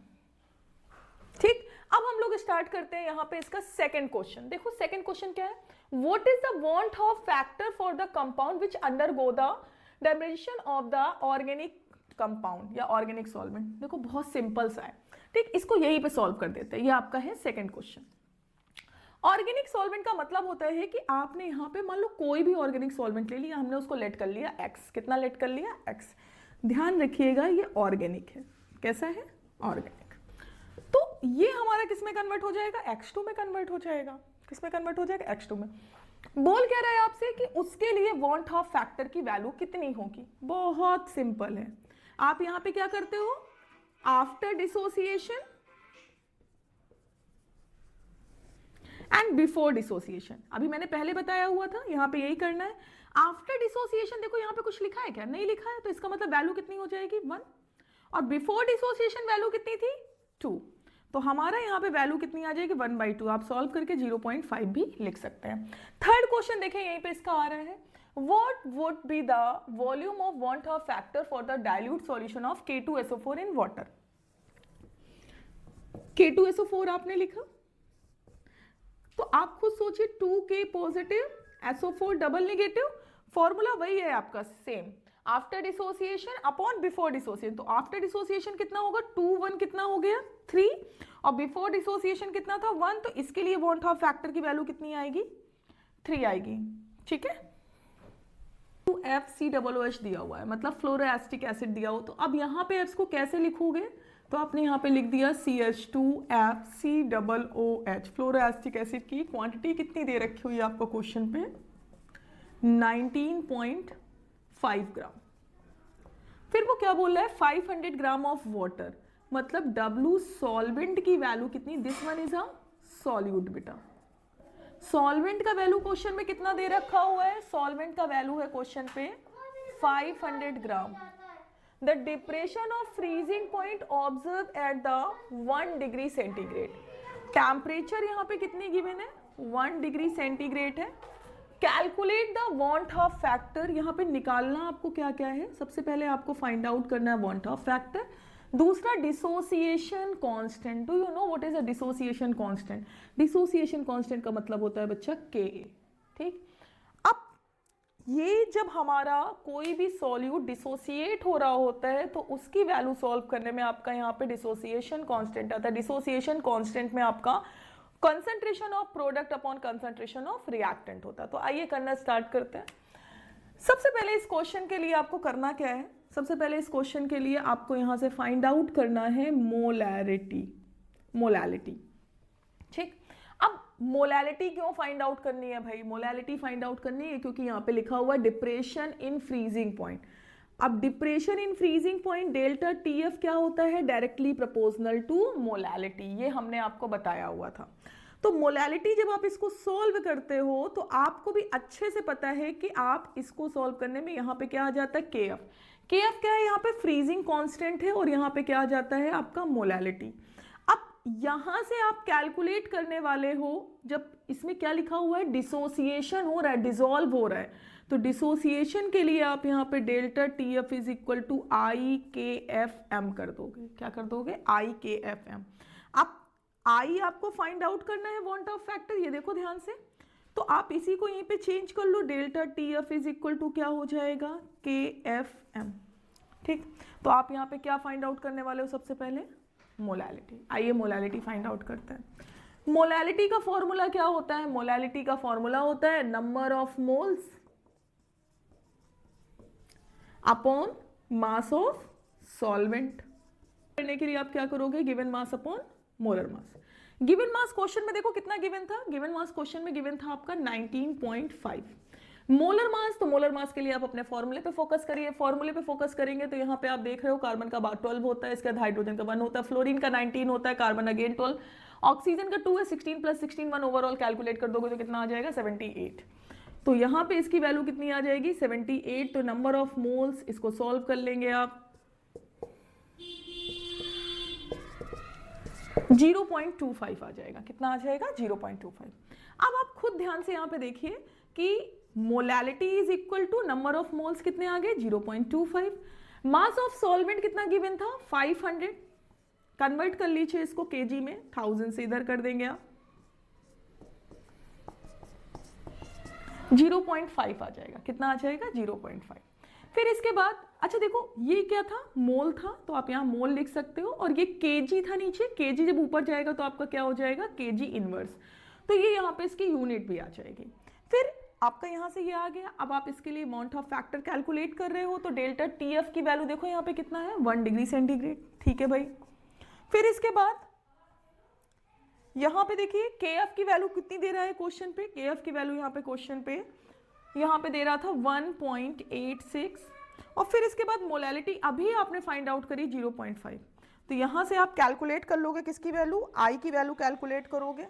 ठीक, अब हम लोग लोग स्टार्ट करते हैं यहाँ पे इसका सेकंड क्वेश्चन। देखो सेकंड क्वेश्चन क्या है, what is the van't Hoff factor for the compound which undergo the dissociation of the organic compound या ऑर्गेनिक सॉल्वेंट। देखो बहुत सिंपल सा है, ठीक, इसको यहीं पे सॉल्व कर देते हैं। ये आपका है सेकंड क्वेश्चन। ऑर्गेनिक सॉल्वेंट का मतलब होता है कि आपने यहाँ पे मान लो कोई भी ऑर्गेनिक सॉल्वेंट ले लिया, हमने उसको लेट कर लिया x, कितना लेट कर लिया x। ध्यान रखिएगा ये ऑर्गेनिक है, कैसा है, ऑर्गेनिक। तो ये हमारा किस में कन्वर्ट हो जाएगा, x2 में कन्वर्ट हो जाएगा। किस में कन्वर्ट हो जाएगा, x2 में। बोल क्या रहा है आपसे कि उसके लिए वांट ऑफ फैक्टर की वैल्यू कितनी होगी। बहुत सिंपल है, आप यहाँ पे क्या करते हो, after dissociation and before dissociation. अभी मैंने पहले बताया हुआ था, यहां पे यही करना है। आफ्टर डिसोसिएशन देखो यहां पे कुछ लिखा है क्या, नहीं लिखा है, तो इसका मतलब वैल्यू कितनी हो जाएगी 1, और बिफोर डिसोसिएशन वैल्यू कितनी थी 2, तो हमारा यहां पे वैल्यू कितनी आ जाएगी 1/2। आप सॉल्व करके 0.5 भी लिख सकते हैं। थर्ड क्वेश्चन देखें, यहीं पे इसका आ रहा है, what would be the volume of want of factor for the dilute solution of K2SO4 in water। K2SO4 आपने लिखा, तो आप खुद सोचिए 2K positive SO4 double negative, formula वही है आपका same, after dissociation upon before dissociation. तो आफ्टर डिसोसिएशन कितना होगा 2 1 कितना हो गया 3, और बिफोर डिसोसिएशन कितना था 1, तो इसके लिए वांट ऑफ फैक्टर की वैल्यू कितनी आएगी 3 आएगी, ठीक है। 2FCOOH दिया हुआ है, मतलब फ्लोरोएस्टिक एसिड दिया हो, तो अब यहाँ पे F को कैसे लिखोगे, तो आपने यहाँ पे लिख दिया CH2FCOOH। फ्लोरोएस्टिक एसिड की क्वांटिटी कितनी दे रखी हुई है आपको क्वेश्चन पे, 19.5 ग्राम। फिर वो क्या बोल रहा है 500 ग्राम ऑफ वाटर, मतलब W सॉल्वेंट की वैल्यू कितनी, this one is a solute बेटा। सॉल्वेंट का वैल्यू क्वेश्चन में कितना दे रखा हुआ है, सॉल्वेंट का वैल्यू है क्वेश्चन पे 500 gram. The depression of freezing point observe at the 1 degree centigrade. Temperature यहाँ पे कितनी गिवन है 1 डिग्री सेंटीग्रेड है। Calculate the van't Hoff factor, यहाँ पे निकालना आपको क्या क्या है, सबसे पहले आपको फाइंड आउट करना है वांट ऑफ फैक्टर। दूसरा dissociation constant. Do you know what is a dissociation constant. Dissociation constant का मतलब होता है बच्चा Ka, ठीक। अब ये जब हमारा कोई भी सॉल्यूट डिसोसिएट हो रहा होता है तो उसकी वैल्यू सॉल्व करने में आपका यहाँ पे डिसोसिएशन कांस्टेंट आता है। डिसोसिएशन कांस्टेंट में आपका concentration of product upon concentration of reactant होता है। तो आइए करना स्टार्ट करते हैं। सबसे पहले इस क्वेश्चन के लिए आपको करना क्या है, सबसे पहले इस क्वेश्चन के लिए आपको यहां से फाइंड आउट करना है मोलैरिटी, ठीक। अब मोलैलिटी क्यों फाइंड आउट करनी है भाई, मोलैलिटी फाइंड आउट करनी है क्योंकि यहाँ पे लिखा हुआ है डिप्रेशन इन फ्रीजिंग पॉइंट। अब depression in freezing point delta TF क्या होता है, डायरेक्टली प्रोपोर्शनल टू मोलैलिटी, ये हमने आपको बताया हुआ था। तो मोलैलिटी जब आप इसको सॉल्व करते हो तो आपको भी अच्छे से पता है कि आप इसको सॉल्व करने में यहाँ पे क्या आ जाता है KF क्या है, यहाँ पे फ्रीजिंग कांस्टेंट है, और यहाँ पे क्या आ जाता है आपका मोलैलिटी। अब यहां से आप कैलकुलेट करने वाले हो, जब इसमें क्या लिखा हुआ है डिसोसिएशन हो रहा है, डिसॉल्व हो रहा है, तो डिसोसिएशन के लिए आप यहाँ पे delta TF is equal to IKFM कर दोगे। क्या कर दोगे, IKFM। अब I आपको फाइंड आउट करना है वांट ऑफ फैक्टर, ये देखो ध्यान से, तो आप इसी को यहीं पे चेंज कर लो, delta TF is equal to क्या हो जाएगा KFM, ठीक। तो आप यहाँ पे क्या फाइंड आउट करने वाले हो, सबसे पहले मोलैलिटी। आइए मोलैलिटी फाइंड आउट करते हैं। मोलैलिटी का फॉर्मूला क्या होता है, मोलैलिटी का फॉर्मूला होता है number of moles upon mass of solvent. करने के लिए आप क्या करोगे, given mass upon molar mass. Given mass question में देखो कितना गिवन था, गिवन मास क्वेश्चन में गिवन था आपका 19.5। मोलर मास, तो मोलर मास के लिए आप अपने फॉर्मूले पे फोकस करिए। फॉर्मूले पे फोकस करेंगे तो यहाँ पे आप देख रहे हो कार्बन का 12 होता है, इसके बाद हाइड्रोजन का 1 होता है, फ्लोरीन का 19 होता है, कार्बन अगेन 12, ऑक्सीजन का 2 है, 16 + 16 1 ओवरऑल कैलकुलेट कर दोगे तो कितना आ जाएगा 78। तो यहाँ पे इसकी वैल्यू कितनी आ जाएगी 78। तो नंबर ऑफ मोल्स, इसको सॉल्व कर लेंगे आप, 0.25 आ जाएगा। कितना आ जाएगा 0.25। अब आप खुद ध्यान से यहाँ पे देखिए कि molality is equal to number of moles कितने आ गए 0.25। मास ऑफ सॉल्वेंट कितना गिवन था 500, कन्वर्ट कर लीजिए इसको केजी में, 1000 से इधर कर देंगे आप, 0.5 आ जाएगा। कितना आ जाएगा? 0.5। फिर इसके बाद अच्छा देखो ये क्या था? मोल था, तो आप यहाँ मोल लिख सकते हो, और ये केजी था नीचे, केजी जब ऊपर जाएगा तो आपका क्या हो जाएगा? KG inverse. तो ये यहाँ पे इसकी यूनिट भी आ जाएगी। फिर आपका यहाँ से ये आ गया। अब आप इसके लिए अमाउंट ऑफ फैक्टर कैलकुलेट कर रहे हो, तो डेल्टा टीएफ की वैल्यू देखो यहाँ पे कितना है? 1 डिग्री सेंटीग्रेड। ठीक है भाई। फिर इसके बाद यहाँ पे देखिए के एफ की वैल्यू कितनी दे रहा है क्वेश्चन पे? के एफ की वैल्यू यहाँ पे क्वेश्चन पे यहाँ पे दे रहा था 1.86, और फिर इसके बाद मोलैलिटी अभी आपने फाइंड आउट करी 0.5। तो यहाँ से आप कैलकुलेट कर लोगे किसकी वैल्यू? आई की वैल्यू कैलकुलेट करोगे।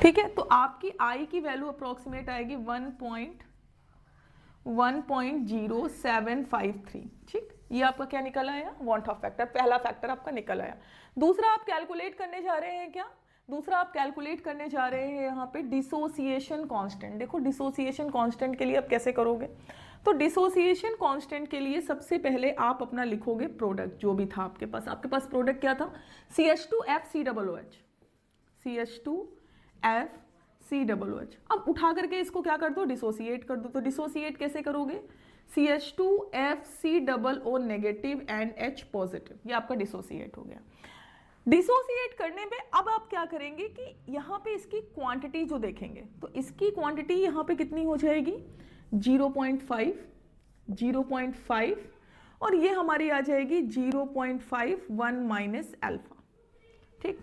ठीक है, तो आपकी आई की वैल्यू अप्रोक्सीमेट आएगी 1.0753। ठीक, ये आपका क्या निकल आया? वांट ऑफ फैक्टर, पहला फैक्टर आपका निकल आया। दूसरा आप कैलकुलेट करने जा रहे हैं क्या? दूसरा आप कैलकुलेट करने जा रहे हैं यहाँ पे डिसोसिएशन कांस्टेंट। देखो डिसोसिएशन कांस्टेंट के लिए आप कैसे करोगे? तो डिसोसिएशन कांस्टेंट के लिए सबसे पहले आप अपना लिखोगे प्रोडक्ट जो भी था आपके पास। आपके पास प्रोडक्ट क्या था? CH2FCOOH, CH2FCOOH। अब उठा करके इसको क्या कर दो? डिसोसिएट कर दो। तो डिसोसिएट कैसे करोगे? CH2FCOO negative and H positive, ये आपका डिसोसिएट हो गया। डिसोसिएट करने पे अब आप क्या करेंगे कि यहाँ पे इसकी क्वांटिटी जो देखेंगे, तो इसकी क्वांटिटी यहाँ पे कितनी हो जाएगी? 0.5, 0.5, और ये हमारी आ जाएगी 0.51 माइनस अल्फा। ठीक,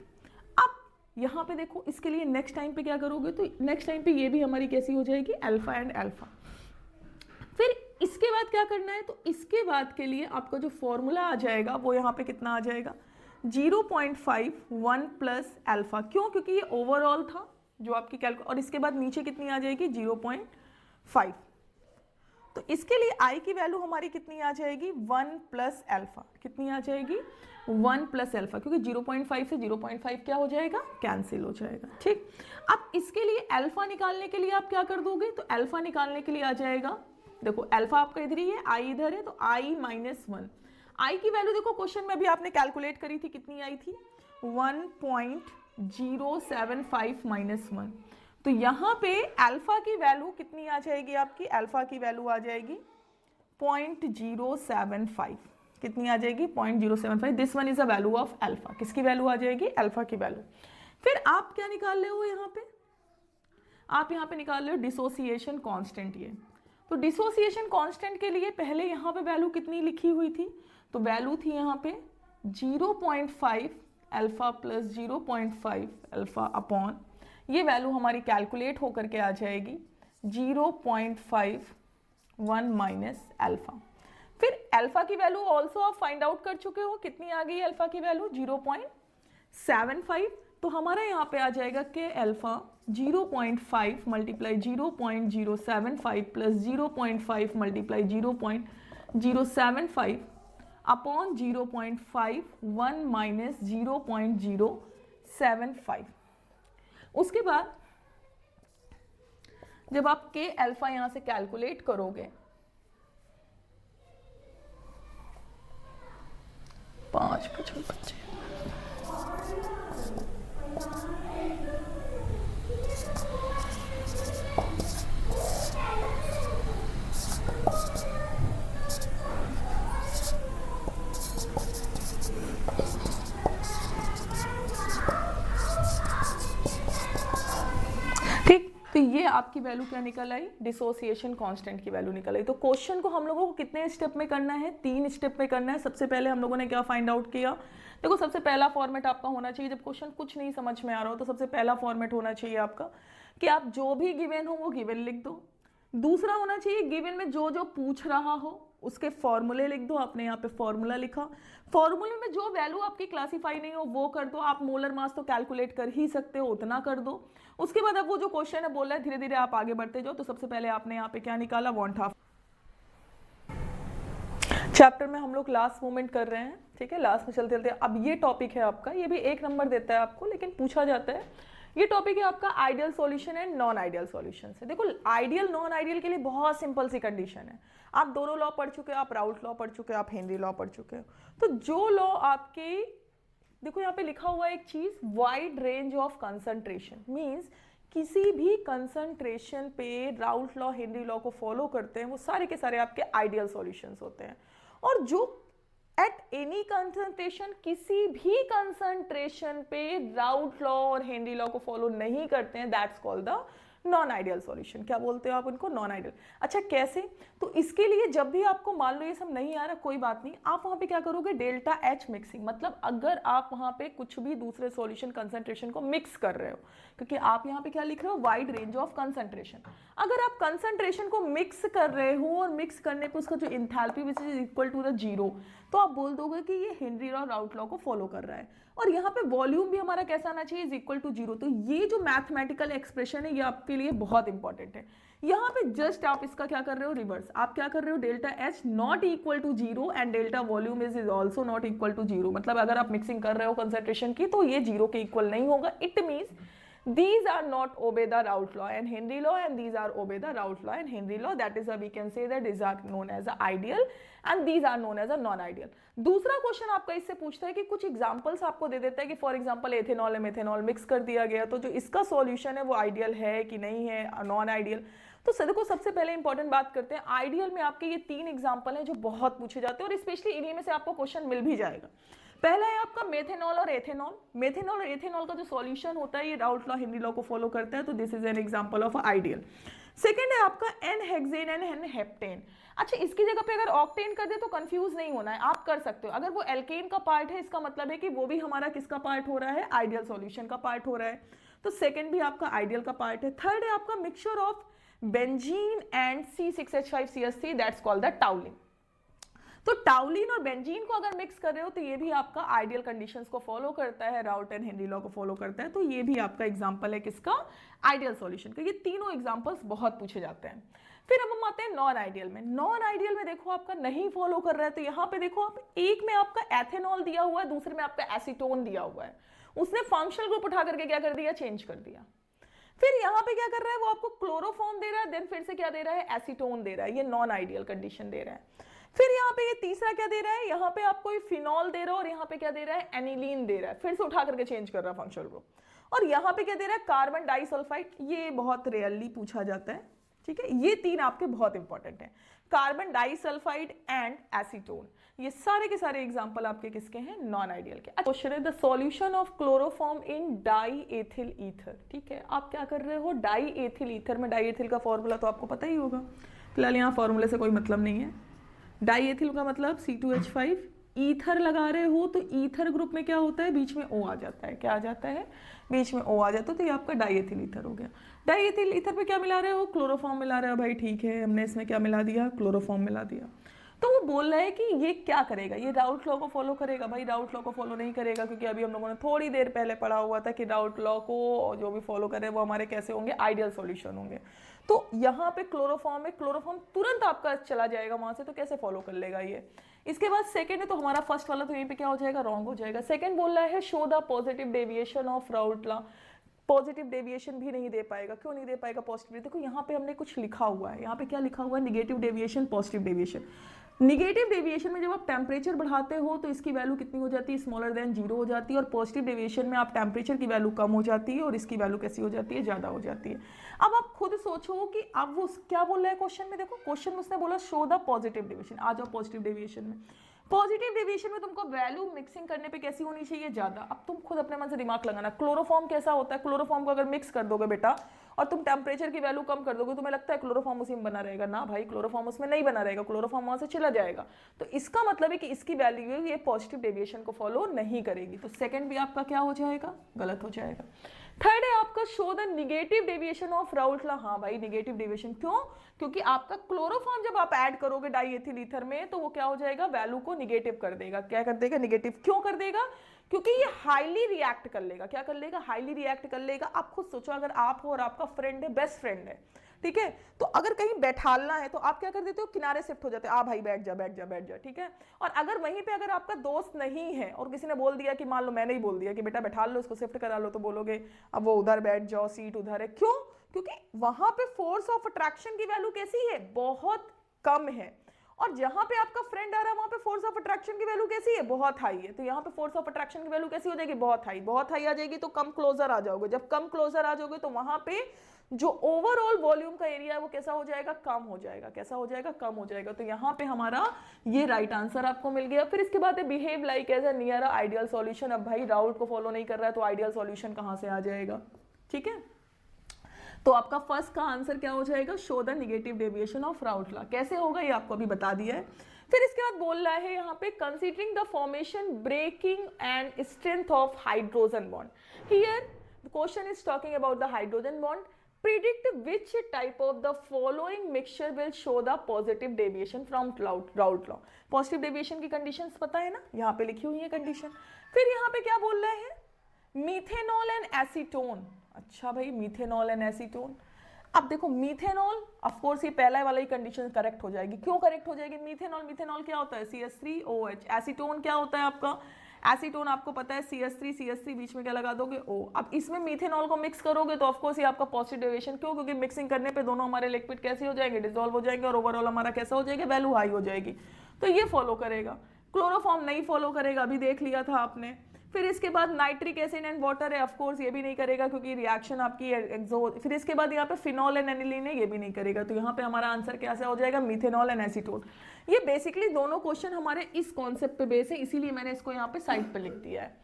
अब यहाँ पे देखो इसके लिए नेक्स्ट टाइम पे क्या करोगे? तो नेक्स्ट टाइम पे ये भी हमारी कैसी हो जाएगी? Alpha and alpha. फिर इसके बाद क्या करना है? तो इसके बाद के लिए आपका जो फॉर्मूला आ जाएगा वो यहाँ पे कितना आ जाएगा? 0.51 प्लस अल्फा। क्यों? क्योंकि ये ओवरऑल था जो आपकी और इसके बाद नीचे कितनी आ जाएगी? 0.5। तो इसके लिए आई की वैल्यू हमारी कितनी आ जाएगी? 1 प्लस अल्फा। कितनी आ जाएगी? 1 प्लस अल्फा, क्योंकि 0.5 से 0.5 क्या हो जाएगा? कैंसिल हो जाएगा। ठीक, अब इसके लिए अल्फा निकालने के लिए आप क्या कर दोगे? तो अल्फा निकालने के लिए आ जाएगा, देखो अल्फा आपका इधर ही है, आई इधर है, तो आई माइनस 1। आई की वैल्यू देखो क्वेश्चन में भी आपने कैलकुलेट करी थी, कितनी आई थी? 1.075 माइनस 1। तो यहाँ पे अल्फा की वैल्यू कितनी आ जाएगी आपकी? अल्फा की वैल्यू आ जाएगी 0.075। कितनी आ जाएगी? 0.075। This one is a value of alpha. किसकी वैल्यू आ जाएगी? अल्फा की वैल्यू। फिर आप क्या निकाल रहे हो यहाँ पे? आप यहाँ पे निकाल रहे हो डिसोसिएशन कांस्टेंट। ये तो डिसोसिएशन कांस्टेंट के लिए पहले यहाँ पे वैल्यू कितनी लिखी हुई थी? तो वैल्यू थी यहाँ पे 0.5 अल्फा प्लस 0.5 अल्फा अपॉन, ये वैल्यू हमारी कैलकुलेट होकर के आ जाएगी 0.51 माइनस अल्फा। फिर अल्फा की वैल्यू ऑल्सो आप फाइंड आउट कर चुके हो, कितनी आ गई अल्फा की वैल्यू? 0.75। तो हमारा यहाँ पे आ जाएगा कि alpha 0.5 multiply 0.075 plus 0.5 multiply 0.075 upon 0.51 minus 0.075। उसके बाद जब आप के अल्फा यहां से कैलकुलेट करोगे, 5 तो ये आपकी वैल्यू क्या निकल आई? डिसोसिएशन कांस्टेंट की वैल्यू निकल आई। तो क्वेश्चन को हम लोगों को कितने स्टेप में करना है? 3 स्टेप में करना है। सबसे पहले हम लोगों ने क्या फाइंड आउट किया? देखो सबसे पहला फॉर्मेट आपका होना चाहिए, जब क्वेश्चन कुछ नहीं समझ में आ रहा हो तो सबसे पहला फॉर्मेट होना चाहिए आपका कि आप जो भी गिवन हो वो गिवन लिख दो। दूसरा होना चाहिए गिवन में जो जो पूछ रहा हो उसके फॉर्मूले लिख दो। आपने यहाँ पे फॉर्मूला लिखा, फॉर्मूले में जो वैल्यू आपकी क्लासीफाई नहीं हो वो कर दो। आप मोलर मास तो कैलकुलेट कर ही सकते हो, उतना कर दो। उसके बाद अब वो जो क्वेश्चन है बोल रहा है धीरे धीरे आप आगे बढ़ते जाओ। तो सबसे पहले आपने यहाँ पे क्या निकाला? Want half. चैप्टर में हम लोग लास्ट मोमेंट कर रहे हैं। ठीक है, लास्ट में चलते चलते अब ये टॉपिक है आपका, ये भी 1 नंबर देता है आपको लेकिन पूछा जाता है। ये टॉपिक है आपका ideal solution and non ideal solution से। देखो आइडियल नॉन आइडियल के लिए बहुत सिंपल सी कंडीशन है, आप दोनों लॉ पढ़ चुके हो, आप राउल्ट लॉ पढ़ चुके हो, आप हेनरी लॉ पढ़ चुके हो। तो जो लॉ आपके, देखो यहाँ पे लिखा हुआ है एक चीज, wide range of concentration, means किसी भी कंसंट्रेशन पे राउल्ट लॉ हेनरी लॉ को फॉलो करते हैं वो सारे के सारे आपके आइडियल सॉल्यूशंस होते हैं। और जो एट एनी कंसंट्रेशन, किसी भी कंसंट्रेशन पे राउल्ट लॉ और हेनरी लॉ को फॉलो नहीं करते हैं, that's called the non ideal solution. क्या बोलते हो आप उनको? Non ideal. अच्छा कैसे? तो इसके लिए जब भी आपको मान लो ये सब नहीं आ रहा, कोई बात नहीं, आप वहां पे क्या करोगे, डेल्टा एच मिक्सिंग, मतलब अगर आप वहां पे कुछ भी दूसरे सॉल्यूशन कंसंट्रेशन को मिक्स कर रहे हो, क्योंकि आप यहाँ पे क्या लिख रहे हो, वाइड रेंज ऑफ कंसंट्रेशन, अगर आप कंसंट्रेशन को मिक्स कर रहे हो और मिक्स करने पे उसका जो enthalpy which is equal to the zero, तो आप बोल दोगे कि ये हेनरी लॉ राउल्ट लॉ को फॉलो कर रहा है। और यहाँ पे वॉल्यूम भी हमारा कैसा आना चाहिए, इज इक्वल टू जीरो। तो ये जो मैथमेटिकल एक्सप्रेशन है ये आपके लिए बहुत इंपॉर्टेंट है। यहाँ पे जस्ट आप इसका क्या कर रहे हो, रिवर्स, आप क्या कर रहे हो, delta H not equal to zero and delta volume is also not equal to zero. मतलब अगर आप मिक्सिंग कर रहे हो कंसंट्रेशन की तो ये जीरो के इक्वल नहीं होगा। It means these are not obey the Raoult law and Henry law, and these are obey the Raoult law and Henry law. That is we can say that these are known as a ideal and these are known as a non ideal. दूसरा question आपका इससे पूछता है कि कुछ examples आपको दे देता है कि फॉर एग्जांपल एथेनॉल और मेथेनॉल मिक्स कर दिया गया, तो जो इसका सॉल्यूशन है वो आइडियल है कि नहीं है, नॉन आइडियल। तो देखो सबसे पहले इंपॉर्टेंट बात करते हैं, आइडियल में आपके ये 3 एग्जांपल हैं जो बहुत पूछे जाते हैं और स्पेशली इन्हीं में से आपको क्वेश्चन मिल भी जाएगा। पहला है आपका मेथेनॉल और एथेनॉल। मेथेनॉल और एथेनॉल का जो सॉल्यूशन होता है ये राउल्ट लॉ हेनरी लॉ को फॉलो करता है, तो this is an example of ideal. Second है आपका n hexane and n heptane. अच्छा इसकी जगह पे अगर ऑक्टेन कर दे तो कंफ्यूज नहीं होना है, आप कर सकते हो। अगर वो एल्केन का पार्ट है इसका मतलब है कि वो भी हमारा किसका पार्ट हो रहा है, आइडियल सॉल्यूशन का पार्ट हो रहा है, तो सेकंड भी आपका आइडियल का पार्ट है। थर्ड है आपका mixture of benzene and C6H5CH3, that's called the टाउलिन। तो टाउलिन और बेंजीन को अगर मिक्स कर रहे हो तो ये भी आपका आइडियल कंडीशंस को फॉलो करता है, राउल्ट एंड हेनरी लॉ को फॉलो करता है, तो ये भी आपका एग्जांपल है किसका, आइडियल सॉल्यूशन का। ये तीनों एग्जांपल्स बहुत पूछे जाते हैं। फिर अब हम आते हैं नॉन आइडियल में। नॉन आइडियल में देखो आपका नहीं फॉलो कर रहा है, तो यहाँ पे देखो आप, एक में आपका एथेनॉल दिया हुआ है, दूसरे में आपका एसीटोन दिया हुआ है, उसने फंक्शनल ग्रुप उठा करके क्या कर दिया, चेंज कर दिया। फिर यहाँ पे क्या कर रहा है, वो आपको क्लोरोफॉर्म दे रहा है, देन फिर से क्या दे रहा है, एसीटोन दे रहा है, ये नॉन आइडियल कंडीशन दे रहा है। फिर यहाँ पे ये तीसरा क्या दे रहा है, यहाँ पे आपको फिनॉल दे रहा है और यहाँ पे क्या दे रहा है, एनिलीन दे रहा है, फिर से उठा करके चेंज कर रहा है फंक्शनल ग्रुप। और यहाँ पे क्या दे रहा है, कार्बन डाइसल्फाइड, ये बहुत रेयरली पूछा जाता है, ठीक है। ये 3 आपके बहुत इंपॉर्टेंट है, कार्बन डाइसल्फाइड एंड एसीटोन। ये सारे के सारे एग्जांपल आपके किसके हैं, नॉन आइडियल के। क्वेश्चन है the solution of chloroform in die ethyl ether. ठीक है, आप क्या कर रहे हो, डाई एथिल ईथर में, डाई एथिल का फॉर्मूला तो आपको पता ही होगा, फिलहाल यहाँ फॉर्मूले से कोई मतलब नहीं है। डाई एथिल का मतलब C2H5, ईथर लगा रहे हो तो ईथर ग्रुप में क्या होता है, बीच में O आ जाता है, क्या आ जाता है, बीच में O आ जाता है, तो ये आपका डाई एथिल ईथर हो गया। डाई एथिल ईथर पे क्या मिला रहे हो, क्लोरोफॉर्म मिला रहा है, भाई ठीक है, हमने इसमें क्या मिला दिया, क्लोरोफॉर्म मिला दिया। तो वो बोल रहा है कि ये क्या करेगा, ये राउल्ट लॉ को फॉलो करेगा। भाई राउल्ट लॉ को फॉलो नहीं करेगा, क्योंकि अभी हम लोगों ने थोड़ी देर पहले पढ़ा हुआ था कि राउल्ट लॉ को जो भी फॉलो करे वो हमारे कैसे होंगे, आइडियल सॉल्यूशन होंगे। तो यहाँ पे क्लोरोफॉर्म है, क्लोरोफॉर्म तुरंत आपका चला जाएगा वहां से, तो कैसे फॉलो कर लेगा ये। इसके बाद सेकंड है, तो हमारा फर्स्ट वाला तो यहीं पे क्या हो जाएगा, रॉन्ग हो जाएगा। सेकंड बोल रहा है show the positive deviation of Raoult law. Positive deviation भी नहीं दे पाएगा, क्यों नहीं दे पाएगा पॉजिटिव, देखो यहाँ पे हमने कुछ लिखा हुआ है, यहाँ पे क्या लिखा हुआ है, negative deviation, positive deviation. Negative deviation में जब आप टेम्परेचर बढ़ाते हो तो इसकी वैल्यू कितनी हो जाती है, स्मॉलर देन 0 हो जाती है, और पॉजिटिव डेविएशन में आप टेम्परेचर की वैल्यू कम हो जाती है और इसकी वैल्यू कैसी हो जाती है, ज़्यादा हो जाती है। अब आप खुद सोचो कि अब वो क्या बोल रहा है क्वेश्चन में, देखो क्वेश्चन में उसने बोला शो द पॉजिटिव डेविएशन। आ जाओ पॉजिटिव डेविएशन में, पॉजिटिव डेविएशन में तुमको वैल्यू मिक्सिंग करने पे कैसी होनी चाहिए, ज्यादा। अब तुम खुद अपने मन से दिमाग लगाना, क्लोरोफॉर्म कैसा होता है, क्लोरोफॉर्म को अगर मिक्स कर दोगे बेटा और तुम टेम्परेचर की वैल्यू कम कर दोगे, तुम्हें लगता है क्लोरोफॉर्म उसी में बना रहेगा, ना भाई क्लोरोफॉर्म उसमें नहीं बना रहेगा, क्लोरोफॉर्म वहां से चला जाएगा। तो इसका मतलब है कि इसकी वैल्यू ये पॉजिटिव डेविएशन को फॉलो नहीं करेगी, तो सेकंड भी आपका क्या हो जाएगा, गलत हो जाएगा। थर्ड है आपका show the negative deviation of Raoult law. हाँ भाई निगेटिव डेविएशन क्यों, क्योंकि आपका क्लोरोफॉर्म जब आप ऐड करोगे डाई एथिल ईथर में तो वो क्या हो जाएगा, वैल्यू को निगेटिव कर देगा। क्या कर देगा, निगेटिव। क्यों कर देगा, क्योंकि ये हाईली रिएक्ट कर लेगा। क्या कर लेगा, हाईली रिएक्ट कर लेगा। आप खुद सोचो, अगर आप हो और आपका फ्रेंड है, बेस्ट फ्रेंड है, ठीक है। तो अगर कहीं बैठालना है तो आप क्या कर देते हो, किनारे शिफ्ट हो जाते हो, आ भाई बैठ जा बैठ जा बैठ जा, ठीक है। और अगर वहीं पे अगर आपका दोस्त नहीं है और किसी ने बोल दिया कि मान लो मैंने ही बोल दिया कि बेटा बैठा लो उसको, शिफ्ट करा लो, तो बोलोगे अब वो उधर बैठ जाओ, सीट उधर है। क्यों? क्योंकि वहां पे फोर्स ऑफ अट्रैक्शन की वैल्यू कैसी है, बहुत कम है। और जहां पे आपका फ्रेंड आ रहा है वहां पे फोर्स ऑफ अट्रैक्शन की वैल्यू कैसी है, बहुत हाई है। तो यहाँ पे फोर्स ऑफ अट्रैक्शन की वैल्यू कैसी हो जाएगी, बहुत हाई। बहुत हाई आ जाएगी तो कम क्लोजर आ जाओगे। जब कम क्लोजर आ जाओगे तो वहां पे जो ओवरऑल वॉल्यूम का एरिया है वो कैसा हो जाएगा, कम हो जाएगा। कैसा हो जाएगा, कम हो जाएगा। तो यहाँ पे हमारा ये राइट आंसर आपको मिल गया। फिर इसके बाद behave like as a near ideal solution. अब भाई राउट को फॉलो नहीं कर रहा है तो आइडियल सॉल्यूशन कहां से आ जाएगा, ठीक है। तो आपका फर्स्ट का आंसर क्या हो जाएगा, show the negative deviation of route law. कैसे होगा ये आपको अभी बता दिया है। फिर इसके बाद बोल रहा है यहाँ पे considering the formation, breaking and strength of hydrogen bond. Here the question is talking about the hydrogen bond. Predict which type of the following mixture will show the positive deviation from Raoult law. Positive deviation की conditions पता है ना, यहाँ पे लिखी हुई है condition. फिर यहाँ पे क्या बोल रहे हैं, मीथेनॉल एंड एसीटोन। अच्छा भाई, मीथेनॉल एंड एसीटोन। अब देखो मीथेनॉल, ऑफ कोर्स ये पहला वाला ही कंडीशन करेक्ट हो जाएगी। क्यों करेक्ट हो जाएगी, मीथेनॉल, मीथेनॉल क्या होता है, CH3OH। एसीटोन क्या होता है आपका, एसीटोन आपको पता है CH3 बीच में क्या लगा दोगे, O। अब इसमें मीथेनॉल को मिक्स करोगे तो ऑफकोर्स ये आपका पॉजिटिव डेविएशन। क्यों, क्योंकि मिक्सिंग करने पे दोनों हमारे लिक्विड कैसे हो जाएंगे, डिसॉल्व हो जाएंगे, और ओवरऑल हमारा कैसा हो जाएगा, वैल्यू हाई हो जाएगी। तो ये फॉलो करेगा। क्लोरोफॉर्म नहीं फॉलो करेगा, अभी देख लिया था आपने। फिर इसके बाद नाइट्रिक एसिड एंड वाटर है, ऑफ कोर्स ये भी नहीं करेगा क्योंकि रिएक्शन आपकी एक्सो। फिर इसके बाद यहाँ पे फिनॉल एंड एनिलीन है, ये भी नहीं करेगा। तो यहाँ पे हमारा आंसर कैसा हो जाएगा, मीथेनॉल एंड एसीटोन। ये बेसिकली दोनों क्वेश्चन हमारे इस कॉन्सेप्ट पे बेस है, इसीलिए मैंने इसको यहाँ पे साइड पे लिख दिया है।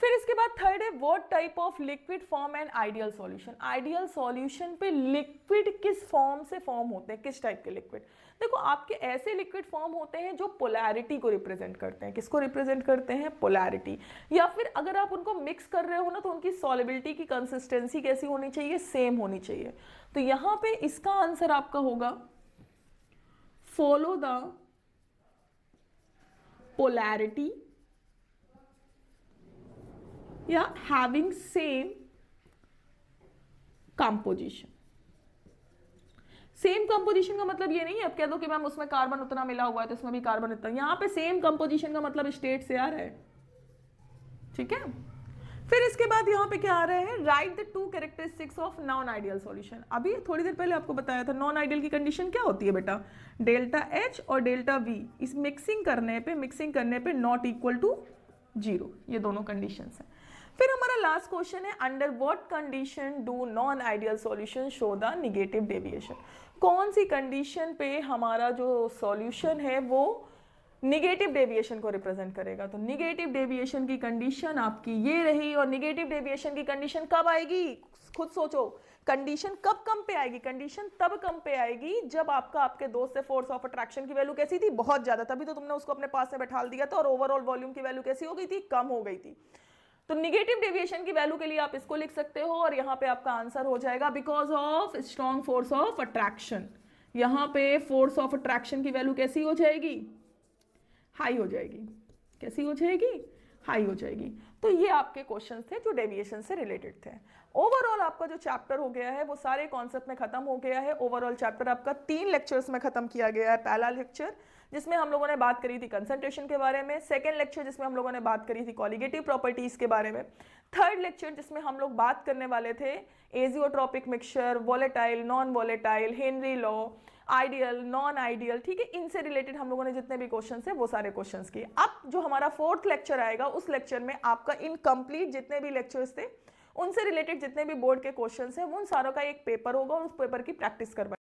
फिर इसके बाद थर्ड है what type of liquid form and ideal solution. Ideal solution पे लिक्विड किस फॉर्म से फॉर्म होते हैं, किस टाइप के लिक्विड। देखो आपके ऐसे लिक्विड फॉर्म होते हैं जो पोलैरिटी को रिप्रेजेंट करते हैं। किसको रिप्रेजेंट करते हैं, पोलैरिटी। या फिर अगर आप उनको मिक्स कर रहे हो ना तो उनकी सॉलिबिलिटी की कंसिस्टेंसी कैसी होनी चाहिए, सेम होनी चाहिए। तो यहां पे इसका आंसर आपका होगा फॉलो द पोलैरिटी या having same composition. Same composition का मतलब ये नहीं है अब कह दो कि मैम उसमें कार्बन उतना मिला हुआ है तो इसमें भी कार्बन इतना। यहां पे सेम कंपोजिशन का मतलब स्टेट से आ रहा है, ठीक है। फिर इसके बाद यहाँ पे क्या आ रहा है, right the 2 characteristics of non ideal solution. अभी थोड़ी देर पहले आपको बताया था नॉन आइडियल की कंडीशन क्या होती है बेटा, डेल्टा H और डेल्टा V इस मिक्सिंग करने पे नॉट इक्वल टू 0, ये दोनों कंडीशंस हैं। फिर हमारा लास्ट क्वेश्चन है under what condition do non ideal solution show the negative deviation. कौन सी कंडीशन पे हमारा जो सॉल्यूशन है वो निगेटिव डेविएशन को रिप्रेजेंट करेगा। तो निगेटिव डेविएशन की कंडीशन आपकी ये रही। और निगेटिव डेविएशन की कंडीशन कब आएगी, खुद सोचो, कंडीशन कब कम पे आएगी, कंडीशन तब कम पे आएगी जब आपके दोस्त से फोर्स ऑफ अट्रैक्शन की वैल्यू कैसी थी, बहुत ज्यादा, तभी तो तुमने उसको अपने पास में बैठा दिया था और ओवरऑल वॉल्यूम की वैल्यू कैसी हो गई थी, कम हो गई थी। तो निगेटिव डेविएशन की वैल्यू के लिए आप इसको लिख सकते हो और यहाँ पे आपका आंसर हो जाएगा because of strong force of attraction. यहाँ पे फोर्स ऑफ अट्रैक्शन की वैल्यू कैसी हो जाएगी, हाई हो जाएगी। कैसी हो जाएगी, हाई हो जाएगी। तो ये आपके क्वेश्चंस थे जो डेविएशन से रिलेटेड थे। ओवरऑल आपका जो चैप्टर हो गया है वो सारे कॉन्सेप्ट में खत्म हो गया है। ओवरऑल चैप्टर आपका 3 लेक्चर्स में खत्म किया गया है। पहला लेक्चर जिसमें हम लोगों ने बात करी थी कंसंट्रेशन के बारे में, सेकेंड लेक्चर जिसमें हम लोगों ने बात करी थी कॉलिगेटिव प्रॉपर्टीज के बारे में, थर्ड लेक्चर जिसमें हम लोग बात करने वाले थे azeotropic mixture, volatile, non volatile, Henry law, ideal, non ideal, ठीक है। इनसे रिलेटेड हम लोगों ने जितने भी क्वेश्चन है वो सारे क्वेश्चन किए। अब जो हमारा 4th लेक्चर आएगा उस लेक्चर में आपका इनकम्प्लीट जितने भी लेक्चर्स थे उनसे रिलेटेड जितने भी बोर्ड के क्वेश्चंस हैं उन सारों का एक पेपर होगा और उस पेपर की प्रैक्टिस करवाई